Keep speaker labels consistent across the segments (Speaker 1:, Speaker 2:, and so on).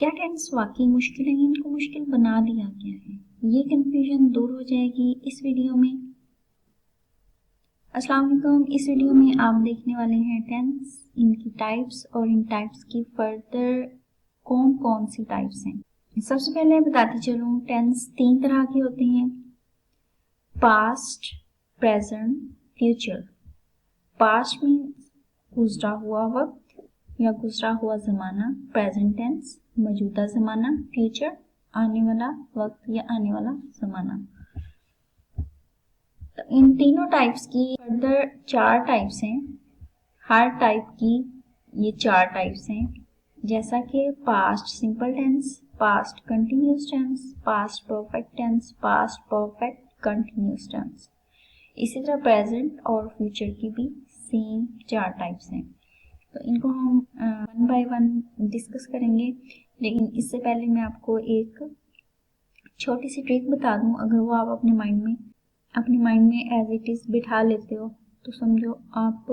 Speaker 1: क्या टेंस वाकई मुश्किल है, इनको मुश्किल बना दिया गया है? ये कंफ्यूजन दूर हो जाएगी इस वीडियो में। अस्सलाम वालेकुम। इस वीडियो में आप देखने वाले हैं टेंस, इनकी टाइप्स और इन टाइप्स की फर्दर कौन कौन सी टाइप्स हैं। सबसे पहले बताती चलूं, टेंस 3 तरह के होते हैं, past, present, future. Past means गुजरा हुआ वक्त या गुजरा हुआ जमाना, प्रेजेंट टेंस मौजूदा जमाना, फ्यूचर आने वाला वक्त या आने वाला जमाना। तो इन तीनों टाइप्स की फर्दर 4 टाइप्स हैं। हर टाइप की ये 4 टाइप्स हैं, जैसा कि past simple tense, past continuous tense, past perfect tense, past perfect continuous tense. इसी तरह प्रेजेंट और फ्यूचर की भी सेम 4 टाइप्स हैं। तो इनको हम वन बाय वन डिस्कस करेंगे, लेकिन इससे पहले मैं आपको एक छोटी सी ट्रिक बता दूं। अगर वो आप अपने माइंड में एज इट इज बिठा लेते हो तो समझो आप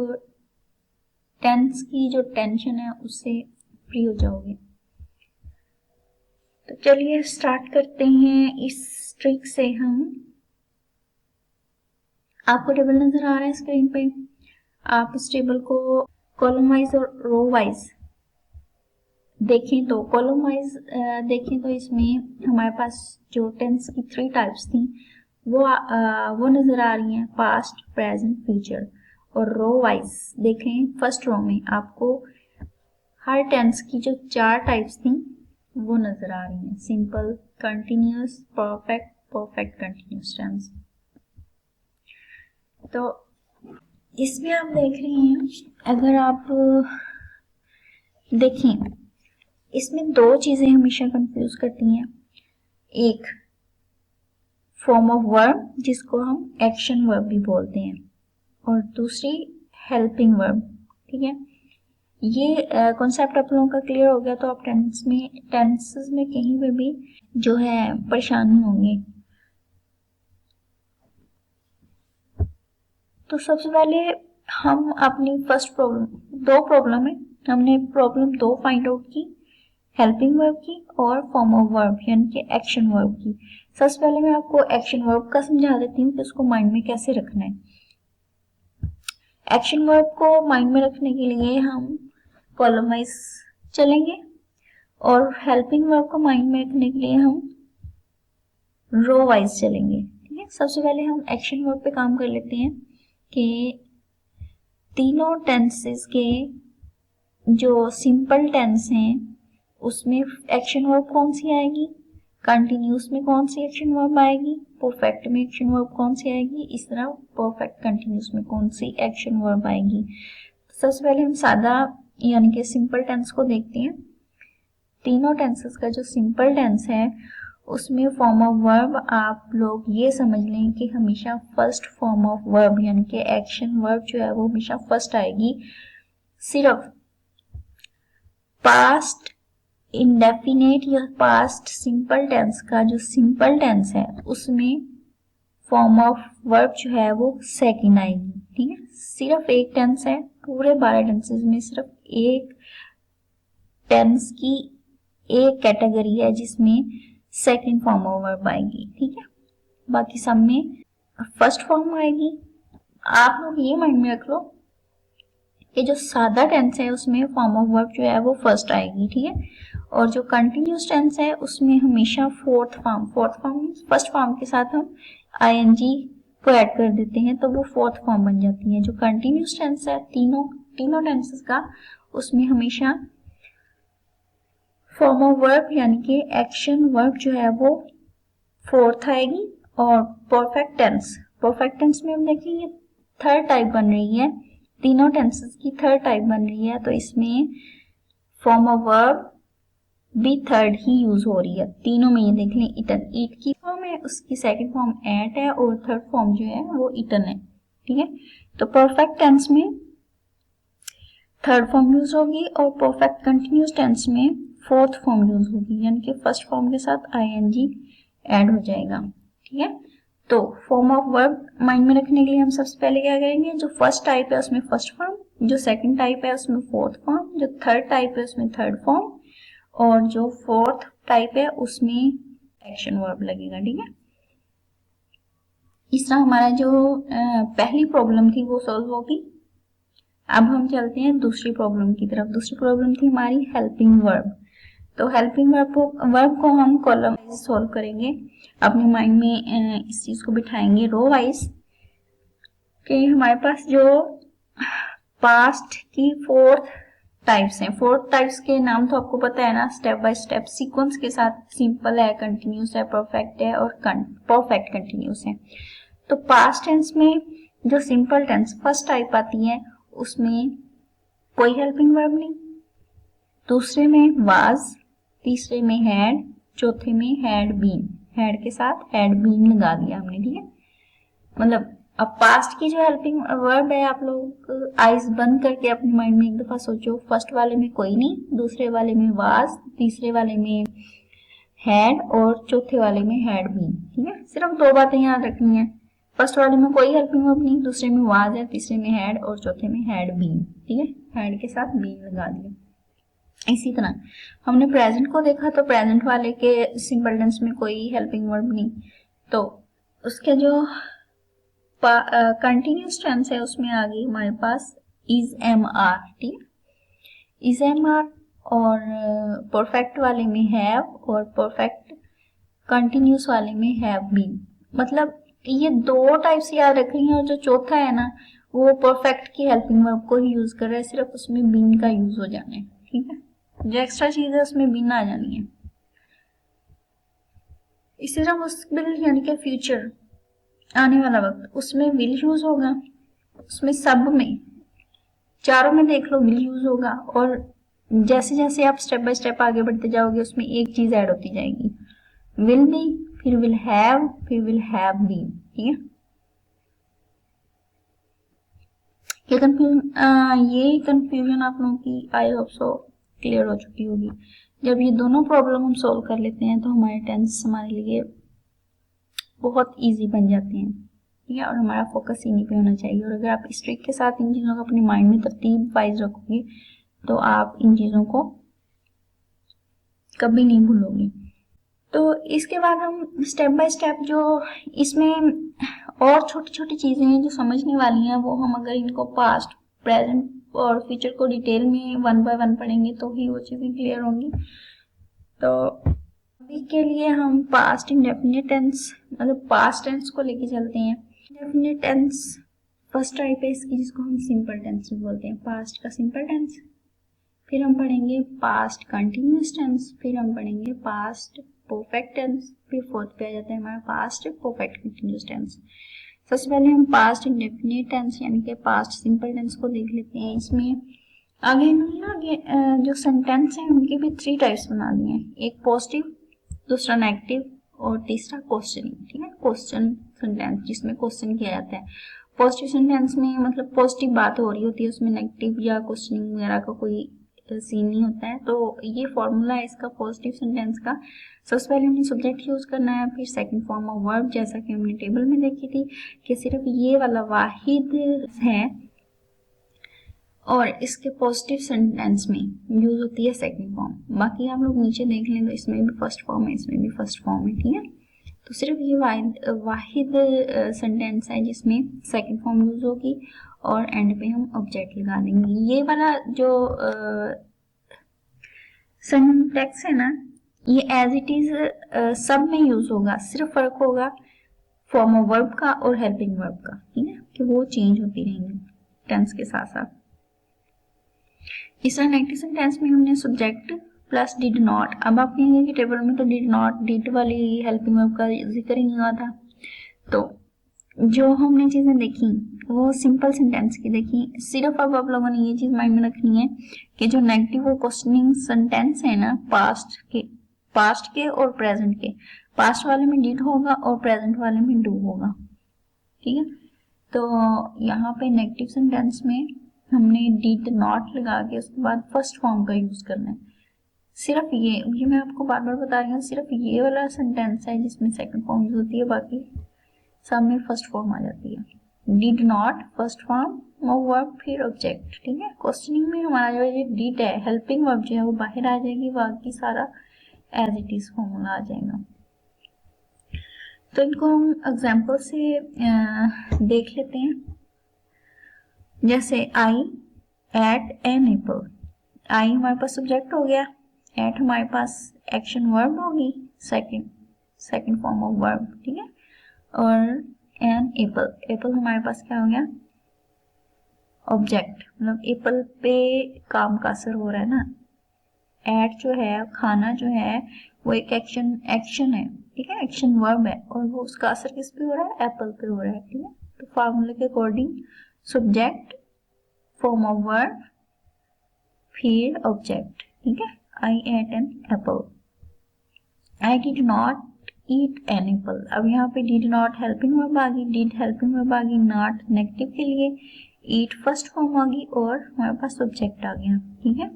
Speaker 1: टेंस की जो टेंशन है उससे फ्री हो जाओगे। तो चलिए स्टार्ट करते हैं इस ट्रिक से। हम आपको टेबल नजर आ रहा है स्क्रीन पे, आप इस टेबल को कॉलम वाइज और रो वाइज देखें तो कॉलम वाइज देखें तो इसमें हमारे पास जो टेंस की 3 टाइप्स थी वो नजर आ रही हैं, पास्ट, प्रेजेंट, फ्यूचर। और रो वाइज देखें, फर्स्ट रो में आपको हर टेंस की जो 4 टाइप्स थी वो नजर आ रही हैं, simple, continuous, perfect, perfect continuous tense. तो इसमें आप देख रहे हैं, अगर आप देखें इसमें 2 चीजें हमेशा कंफ्यूज करती हैं। एक फॉर्म ऑफ वर्ब जिसको हम एक्शन वर्ब भी बोलते हैं, और दूसरी हेल्पिंग वर्ब। ठीक है, ये कॉन्सेप्ट आप लोगों का क्लियर हो गया तो आप टेंसेस में कहीं पे भी जो है परेशान नहीं होंगे। तो सबसे पहले हम अपनी फर्स्ट प्रॉब्लम, 2 प्रॉब्लम है, हमने प्रॉब्लम 2 फाइंड आउट की, हेल्पिंग वर्ब की और फॉर्म ऑफ वर्ब यानी कि एक्शन वर्ब की। सबसे पहले मैं आपको एक्शन वर्ब का समझा देती हूँ कि उसको माइंड में कैसे रखना है। एक्शन वर्ब को माइंड में रखने के लिए हम कॉलम वाइज चलेंगे और हेल्पिंग वर्ब को माइंड में रखने के लिए हम रो वाइज चलेंगे। ठीक है, सबसे पहले हम एक्शन वर्ब पे काम कर लेते हैं कि तीनों टेंसेस के जो सिंपल टेंस हैं उसमें एक्शन वर्ब कौन सी आएगी, कंटिन्यूस में कौन सी एक्शन वर्ब आएगी, परफेक्ट में एक्शन वर्ब कौन सी आएगी, इस तरह परफेक्ट कंटिन्यूस में कौन सी एक्शन वर्ब आएगी। सबसे पहले हम सादा यानी कि सिंपल टेंस को देखते हैं। तीनों टेंसेस का जो सिंपल टेंस है उसमें फॉर्म ऑफ वर्ब आप लोग ये समझ लें कि हमेशा फर्स्ट फॉर्म ऑफ वर्ब यानी कि एक्शन वर्ब जो है वो हमेशा फर्स्ट आएगी। सिर्फ पास्ट इंडेफिनेट या पास्ट सिंपल टेंस का जो सिंपल टेंस है उसमें फॉर्म ऑफ वर्ब जो है वो सेकंड आएगी। ठीक है, सिर्फ एक टेंस है, पूरे 12 टेंसेस में सिर्फ एक टेंस की एक कैटेगरी है जिसमें सेकंड फॉर्म ऑफ वर्ब आएगी। ठीक है, बाकी सब में फर्स्ट फॉर्म आएगी। आप लोग ये माइंड में रख लो कि जो सादा टेंस है उसमें फॉर्म ऑफ वर्ब जो है वो फर्स्ट आएगी। ठीक है, और जो कंटिन्यूस टेंस है उसमें हमेशा फोर्थ फॉर्म फर्स्ट फॉर्म के साथ हम आईएनजी को ऐड कर देते हैं तो वो फोर्थ फॉर्म बन जाती है। जो कंटिन्यूस टेंस है तीनों टेंसेस का उसमें हमेशा फॉर्म ऑफ वर्ब यानी कि एक्शन वर्ब जो है वो फोर्थ आएगी। और परफेक्ट टेंस में हम देखेंगे थर्ड टाइप बन रही है, तीनों टेंसेस की थर्ड टाइप बन रही है, तो इसमें फॉर्म ऑफ वर्ब भी थर्ड ही यूज हो रही है। तीनों में ये देख लें, इटन ईट की फॉर्म है, उसकी सेकंड फॉर्म एट है और थर्ड फॉर्म जो है वो इटन है। ठीक है, तो परफेक्ट टेंस में थर्ड फॉर्म यूज होगी और परफेक्ट कंटिन्यूस टेंस में फोर्थ फॉर्म यूज होगी, यानी कि फर्स्ट फॉर्म के साथ आईएनजी ऐड हो जाएगा। ठीक है, तो फॉर्म ऑफ वर्ब माइंड में रखने के लिए हम सबसे पहले क्या करेंगे, जो फर्स्ट टाइप है उसमें फर्स्ट फॉर्म, जो सेकंड टाइप है उसमें फोर्थ फॉर्म, जो थर्ड टाइप है उसमें थर्ड फॉर्म और जो फोर्थ टाइप है उसमें एक्शन वर्ब लगेगा, ठीक है। इस तरह हमारा जो पहली प्रॉब्लम थी वो सॉल्व होगी। अब हम चलते हैं दूसरी प्रॉब्लम की तरफ। दूसरी प्रॉब्लम थी हमारी हेल्पिंग वर्ब। तो हेल्पिंग वर्ब को हम कॉलम वाइज सॉल्व करेंगे, अपने माइंड में इस चीज को बिठाएंगे रो वाइज कि हमारे पास जो पास्ट की फोर्थ टाइप्स हैं। फोर्थ टाइप्स के नाम तो आपको पता है ना, स्टेप बाय स्टेप सीक्वेंस के साथ। सिंपल है, कंटिन्यूस है, परफेक्ट है और परफेक्ट कंटिन्यूस है। तो पास्ट टेंस में जो सिंपल टेंस फर्स्ट टाइप आती है उसमें कोई हेल्पिंग वर्ब नहीं, दूसरे में वाज, तीसरे में हैड, चौथे में हैड बीन। हैड के साथ हैड बीन लगा दिया हमने, ठीक है। मतलब अब पास्ट की जो हेल्पिंग वर्ब है, आप लोग आइज बंद करके अपने माइंड में एक दफा सोचो। फर्स्ट वाले में कोई नहीं, दूसरे वाले में वाज, तीसरे वाले में हैड और चौथे वाले में हैड बीन, ठीक है। सिर्फ दो बातें याद रखनी है, फर्स्ट वाले में कोई हेल्पिंग वर्ब नहीं, दूसरे में वाज है, तीसरे में हैड और चौथे में हैड बीन, ठीक है। हैड के साथ बीन लगा दिया। इसी तरह हमने प्रेजेंट को देखा तो प्रेजेंट वाले के सिंपल टेंस में कोई हेल्पिंग वर्ब नहीं, तो उसके जो कंटिन्यूस टेंस है उसमें आ गई हमारे पास इज एम आर, ठीक है। इज एम आर और परफेक्ट वाले में हैव और परफेक्ट कंटिन्यूस वाले में हैव बीन। मतलब ये दो टाइप्स याद रख रही हैं और जो चौथा है ना वो परफेक्ट की हेल्पिंग वर्ब को ही यूज कर रहा है, सिर्फ उसमें बीन का यूज हो जाना है, ठीक है। जो एक्स्ट्रा चीज है उसमें बीन आ जानी है। इसी तरह मुस्तकबिल यानी कि फ्यूचर, आने वाला वक्त, उसमें विल यूज होगा। उसमें सब में, चारों में देख लो विल यूज होगा। और जैसे जैसे आप स्टेप बाय स्टेप आगे बढ़ते जाओगे उसमें एक चीज ऐड होती जाएगी, विल बी, फिर विल हैव, फिर विल हैव बीन, ठीक है। ये कंफ्यूजन आप लोगों की आई होप सो क्लियर हो चुकी होगी। जब ये दोनों प्रॉब्लम हम सॉल्व कर लेते हैं तो हमारे टेंस हमारे लिए बहुत इजी बन जाते हैं, ठीक है। और हमारा फोकस इन्हीं पे होना चाहिए। और अगर आप इस ट्रिक के साथ इन चीज़ों को अपने माइंड में तरतीब वाइज रखोगे तो आप इन चीज़ों को कभी नहीं भूलोगे। तो इसके बाद हम स्टेप बाय स्टेप जो इसमें और छोटी छोटी चीज़ें हैं जो समझने वाली हैं, वो हम अगर इनको पास्ट, प्रेजेंट और फ्यूचर को डिटेल में वन बाय वन पढ़ेंगे तो ही वो चीज़ें क्लियर होंगी। तो अभी के लिए हम पास्ट इंडेफिनिट टेंस, मतलब पास्ट टेंस को लेके चलते हैं। इंडेफिनिट टेंस फर्स्ट टाइप है इसकी, जिसको हम सिंपल टेंस भी बोलते हैं, पास्ट का सिंपल टेंस। फिर हम पढ़ेंगे पास्ट कंटिन्यूस टेंस, फिर हम पढ़ेंगे पास्ट परफेक्ट टेंस, फिर फोर्थ पे आ जाता है हमारा पास्ट परफेक्ट कंटिन्यूस टेंस। सबसे पहले हम पास्ट इंडेफिनिट टेंस यानी कि पास्ट सिंपल टेंस को देख लेते हैं। इसमें आगे इन्होंने ना जो सेंटेंस है उनके भी 3 टाइप्स बना दिए हैं, एक पॉजिटिव, दूसरा नेगेटिव और तीसरा क्वेश्चनिंग, ठीक है। क्वेश्चन सेंटेंस जिसमें क्वेश्चन किया जाता है। पॉजिटिव सेंटेंस में मतलब पॉजिटिव बात हो रही होती है, उसमें नेगेटिव या क्वेश्चनिंग वगैरह का कोई सीन नहीं होता है। तो ये फॉर्मूला है इसका पॉजिटिव सेंटेंस का। सबसे पहले हमने सब्जेक्ट यूज करना है, फिर सेकंड फॉर्म ऑफ वर्ब, जैसा कि हमने टेबल में देखी थी कि सिर्फ ये वाला वाहिद है और इसके पॉजिटिव सेंटेंस में यूज होती है सेकंड फॉर्म। बाकी आप लोग नीचे देख लें तो इसमें भी फर्स्ट फॉर्म है, इसमें भी फर्स्ट फॉर्म है, ठीक है। तो सिर्फ ये वाहिद सेंटेंस है जिसमें सेकंड फॉर्म यूज होगी और एंड पे हम ऑब्जेक्ट लगा देंगे। ये वाला जो सिंटैक्स है ना, ये एज इट इज सब में यूज होगा, सिर्फ फर्क होगा फॉर्म ऑफ वर्ब का और हेल्पिंग वर्ब का, ठीक है, कि वो चेंज होती रहेंगी टेंस के साथ साथ। इस तरह नेगेटिव सेंटेंस में हमने सब्जेक्ट प्लस डिड नॉट। अब आप कहेंगे कि टेबल में तो डिड नॉट, डिड वाली हेल्पिंग वर्ब का जिक्र ही नहीं हुआ था। तो जो हमने चीजें देखी वो सिंपल सेंटेंस की देखी। सिर्फ अब आप लोगों ने ये चीज माइंड में रखनी है कि जो नेगेटिव और क्वेश्चनिंग सेंटेंस है ना पास्ट के और प्रेजेंट के, पास्ट वाले में डिड होगा और प्रेजेंट वाले में डू होगा, ठीक है। तो यहाँ पे नेगेटिव सेंटेंस में हमने डिड नॉट लगा के उसके बाद फर्स्ट फॉर्म का यूज करना है। सिर्फ ये मैं आपको बार बार बता रही हूँ, सिर्फ ये वाला सेंटेंस है जिसमें सेकंड फॉर्म यूज होती है, बाकी सब में फर्स्ट फॉर्म आ जाती है। Did not first form of verb फिर ऑब्जेक्ट, ठीक है। क्वेश्चनिंग में हमारा जो ये डिड है हेल्पिंग वर्ब जो है वो बाहर आ जाएगी, बाकी सारा एज इट इज फॉर्मूला आ जाएगा। तो इनको हम एग्जाम्पल से देख लेते हैं। जैसे आई एट एन एप्पल, आई हमारे पास सब्जेक्ट हो गया, एट हमारे पास एक्शन वर्ब होगी, सेकंड फॉर्म ऑफ वर्ब, ठीक है। और एन एप्पल, एप्पल हमारे पास क्या हो गया, ऑब्जेक्ट, मतलब एप्पल पे काम का असर हो रहा है ना। एट जो है खाना जो है वो एक एक्शन है, ठीक है, एक्शन वर्ब है, और वो उसका असर किस पे हो रहा है, एप्पल पे हो रहा है, ठीक है। तो फार्मूले के according subject form of verb फिर ऑब्जेक्ट, ठीक है। I ate an apple, I did not eat an apple. अब यहाँ पे डिड नॉट हेल्पिंग वर्ब आ गई, डिड हेल्पिंग वर्ब आ गई, नॉट नेगेटिव के लिए, ईट फर्स्ट फॉर्म आ गई और हमारे पास सब्जेक्ट आ गया, ठीक है।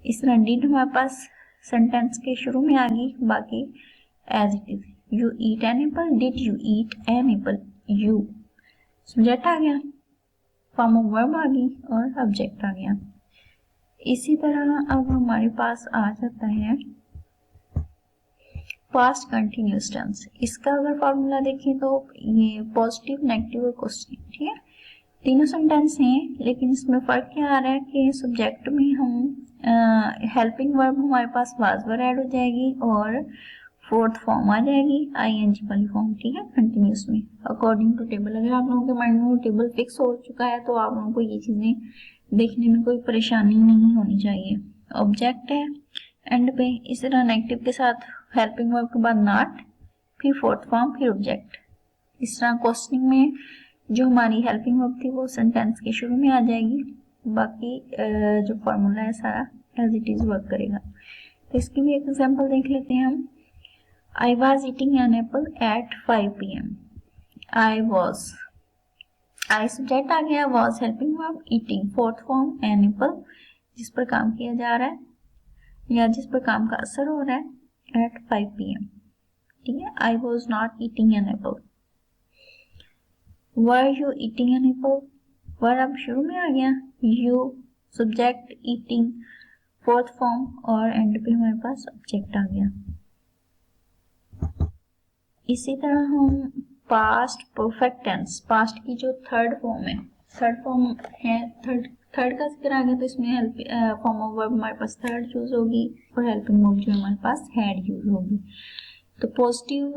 Speaker 1: इस तरह डिड हमारे पास सेंटेंस के शुरू में आ गई, बाकी as it is, you eat an apple, did you eat an apple, you subject आ गया, फॉर्म ऑफ वर्ब आ गई और ऑब्जेक्ट आ गया। इसी तरह अब हमारे पास आ जाता है पास्ट कंटिन्यूअस टेंस। इसका अगर फॉर्मूला देखें तो ये पॉजिटिव, नेगेटिव और क्वेश्चन, ठीक है, तीनों सेंटेंस हैं, लेकिन इसमें फर्क क्या आ रहा है कि सब्जेक्ट में हम हेल्पिंग वर्ब हमारे पास वाज वर ऐड हो जाएगी और फोर्थ फॉर्म आ जाएगी आईएनजी वाली फॉर्म, ठीक है, कंटिन्यूअस में अकॉर्डिंग टू टेबल। अगर आप लोगों के माइंड में वो टेबल फिक्स हो चुका है तो आप लोगों को ये चीजें देखने में कोई परेशानी नहीं होनी चाहिए। ऑब्जेक्ट है एंड पे, इस तरह नेगेटिव के साथ हेल्पिंग वर्ब के बाद नॉट, फिर फोर्थ फॉर्म, फिर ऑब्जेक्ट। इस तरह क्वेश्चनिंग में जो हमारी हेल्पिंग वर्ब थी वो सेंटेंस के शुरू में आ जाएगी, बाकी जो फॉर्मूला है सारा एज इट इज वर्क करेगा। तो इसकी भी एक एग्जांपल देख लेते हैं हम। I was eating an apple at 5 p.m. I was, I subject आ गया, was helping verb, eating fourth form, an apple जिस पर काम किया जा रहा है या जिस पर काम का असर हो रहा है at 5 p.m. ठीक है। I was not eating an apple. Were you eating an apple? Were अब शुरू में आ गया, you subject, eating fourth form और एंड पे हमारे पास ऑब्जेक्ट आ गया। इसी तरह हम पास्ट परफेक्ट टेंस, पास्ट की जो थर्ड फॉर्म है, थर्ड फॉर्म है, थर्ड का जिक्र आ गया तो इसमें हेल्प फॉर्म ऑफ वर्ब हमारे पास थर्ड यूज होगी और हेल्पिंग वर्ब जो हमारे पास हैड यूज होगी। तो पॉजिटिव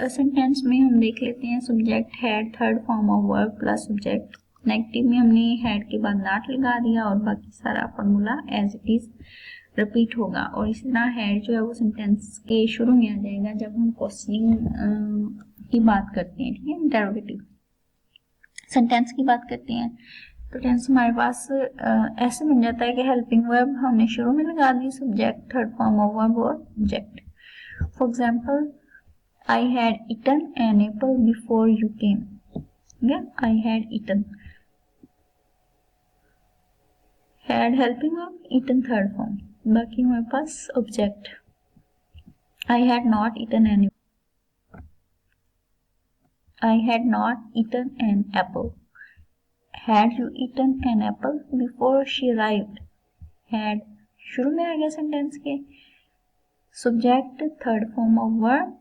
Speaker 1: सेंटेंस में हम देख लेते हैं subject had, third form of verb plus subject. Negative में हमने हैड के बाद नॉट लगा दिया और बाकी सारा formula as it is repeat होगा। और इसी तरह हैड जो है वो सेंटेंस के शुरू में आ जाएगा जब हम क्वेश्चनिंग की बात करते हैं, ठीक है, इंटरोगेटिव सेंटेंस की बात करते हैं। तो टेंस हमारे पास ऐसे बन जाता है कि हेल्पिंग वर्ब हमने शुरू में लगा दी, subject, third form of verb और object. For example, I had eaten an apple before you came, I had eaten, had helping verb, eaten third form, बाकी हमारे पास object. I had not eaten an, I had not eaten an apple, had you eaten an apple before she arrived, had शुरू में आ गया sentence के, subject, third form of verb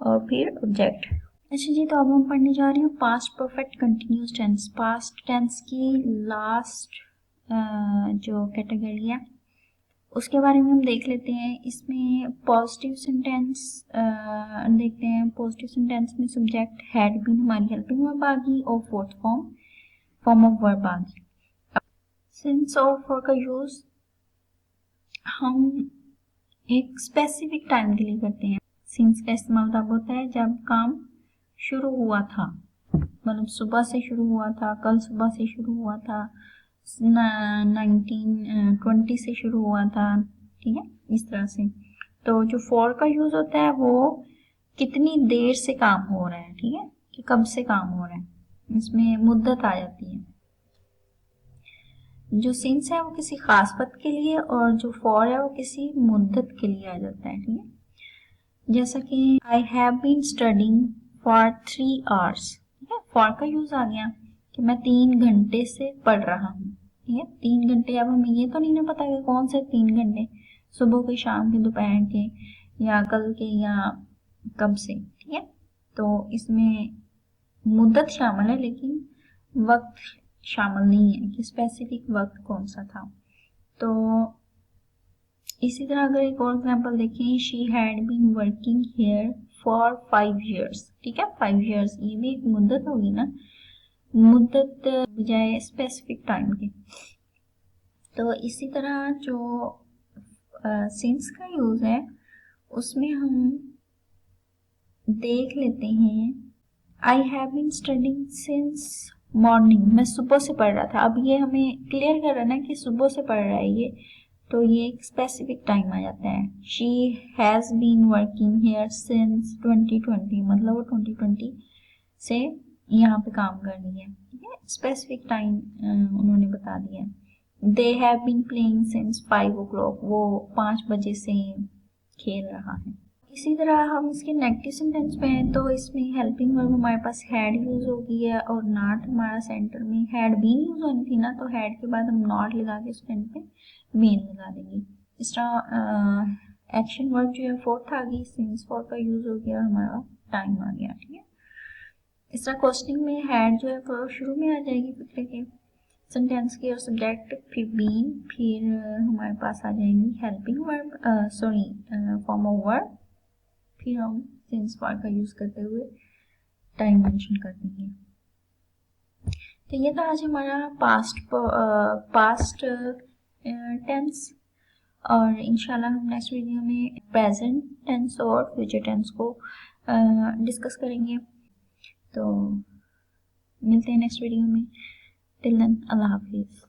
Speaker 1: और फिर ऑब्जेक्ट। अच्छा जी, तो अब हम पढ़ने जा रहे हैं past perfect continuous tense. Past tense की लास्ट जो कैटेगरी है उसके बारे में हम देख लेते हैं। इसमें पॉजिटिव सेंटेंस देखते हैं। पॉजिटिव सेंटेंस में सब्जेक्ट हैड बीन हमारी हेल्पिंग वर्ब आ गई और फोर्थ फॉर्म ऑफ वर्ब आ गई। सिंस और फॉर का यूज हम एक स्पेसिफिक टाइम के लिए करते हैं। सिंस का इस्तेमाल तब होता है जब काम शुरू हुआ था, मतलब सुबह से शुरू हुआ था, कल सुबह से शुरू हुआ था, 1920 से शुरू हुआ था, ठीक है, इस तरह से। तो जो फॉर का यूज होता है वो कितनी देर से काम हो रहा है, ठीक है, कि कब से काम हो रहा है, इसमें मुद्दत आ जाती है। जो सिंस है वो किसी खास वक्त के लिए और जो फॉर है वो किसी मुद्दत के लिए आ जाता है, ठीक है। जैसा कि I have been studying for 3 hours, ठीक है, फॉर का यूज आ गया। कि मैं 3 घंटे से पढ़ रहा हूँ, ठीक है। 3 घंटे, अब हमें ये तो नहीं ना पता कि कौन से 3 घंटे, सुबह के, शाम के, दोपहर के, या कल के, या कब से, ठीक है। तो इसमें मुद्दत शामिल है लेकिन वक्त शामिल नहीं है कि स्पेसिफिक वक्त कौन सा था। तो इसी तरह अगर एक और एग्जांपल देखें, she had been working here for 5 years, ठीक है। 5 years ये भी एक मुद्दत होगी ना, मुद्दत बजाय स्पेसिफिक टाइम की। तो इसी तरह जो सिंस का यूज है उसमें हम देख लेते हैं, I have been studying since morning, मैं सुबह से पढ़ रहा था। अब ये हमें क्लियर कर रहा है ना कि सुबह से पढ़ रहा है ये, तो ये एक स्पेसिफिक टाइम आ जाता है। She has been working here since 2020, मतलब वो 2020 से यहाँ पे काम कर रही है, ठीक है। स्पेसिफिक टाइम उन्होंने बता दिया है। They have been playing since 5 o'clock, वो 5 बजे से खेल रहा है। इसी तरह हम इसके नेगेटिव सेंटेंस पे हैं, तो इसमें हेल्पिंग वर्ब हमारे पास हैड यूज हो गई है और नॉट हमारा सेंटर में, हैड बीन यूज होनी थी ना, तो हैड के बाद हम नॉट लगा के उसके एंड पे बीन लगा देंगे। इस तरह एक्शन वर्ब जो है फोर्थ आ गई, सिंस फोर का यूज हो गया और हमारा टाइम आ गया, ठीक है। इस तरह क्वेश्चनिंग में हैड जो है वो शुरू में आ जाएगी फिक्रे के सेंटेंस की, और सब्जेक्ट, फिर बीन, फिर हमारे पास आ जाएंगी helping verb, sorry form of verb, फिर हम सिंस फॉर का यूज करते हुए टाइम मेंशन कर देंगे। तो ये था आज हमारा पास्ट टेंस, और इंशाल्लाह हम नेक्स्ट वीडियो में प्रेजेंट टेंस और फ्यूचर टेंस को डिस्कस करेंगे। तो मिलते हैं नेक्स्ट वीडियो में। टिल देन अल्लाह हाफिज।